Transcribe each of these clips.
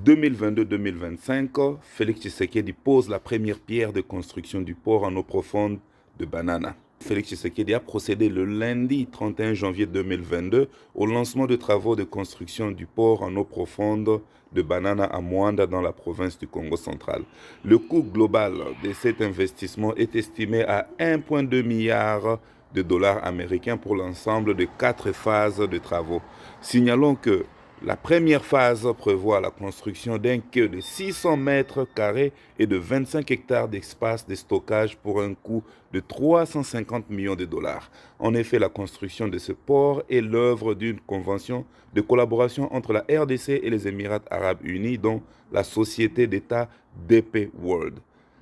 2022-2025, Félix Tshisekedi pose la première pierre de construction du port en eau profonde de Banana. Félix Tshisekedi a procédé le lundi 31 janvier 2022 au lancement de travaux de construction du port en eau profonde de Banana à Moanda dans la province du Congo central. Le coût global de cet investissement est estimé à 1,2 milliard de dollars américains pour l'ensemble de 4 phases de travaux. Signalons que la première phase prévoit la construction d'un quai de 600 mètres carrés et de 25 hectares d'espace de stockage pour un coût de 350 millions de dollars. En effet, la construction de ce port est l'œuvre d'une convention de collaboration entre la RDC et les Émirats arabes unis, dont la société d'État DP World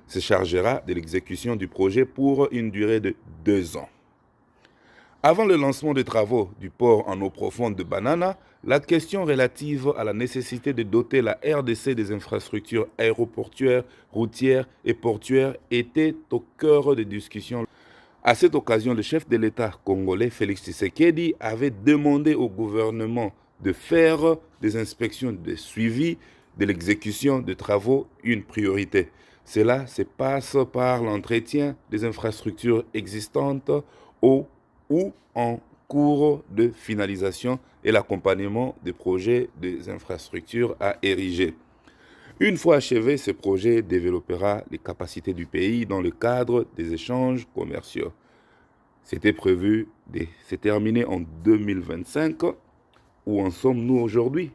se chargera de l'exécution du projet pour une durée de 2 ans. Avant le lancement des travaux du port en eau profonde de Banana, la question relative à la nécessité de doter la RDC des infrastructures aéroportuaires, routières et portuaires était au cœur des discussions. À cette occasion, le chef de l'État congolais, Félix Tshisekedi, avait demandé au gouvernement de faire des inspections de suivi de l'exécution des travaux une priorité. Cela se passe par l'entretien des infrastructures existantes ou en cours de finalisation et l'accompagnement des projets des infrastructures à ériger. Une fois achevé, ce projet développera les capacités du pays dans le cadre des échanges commerciaux. C'était prévu de se terminer en 2025. Où en sommes-nous aujourd'hui?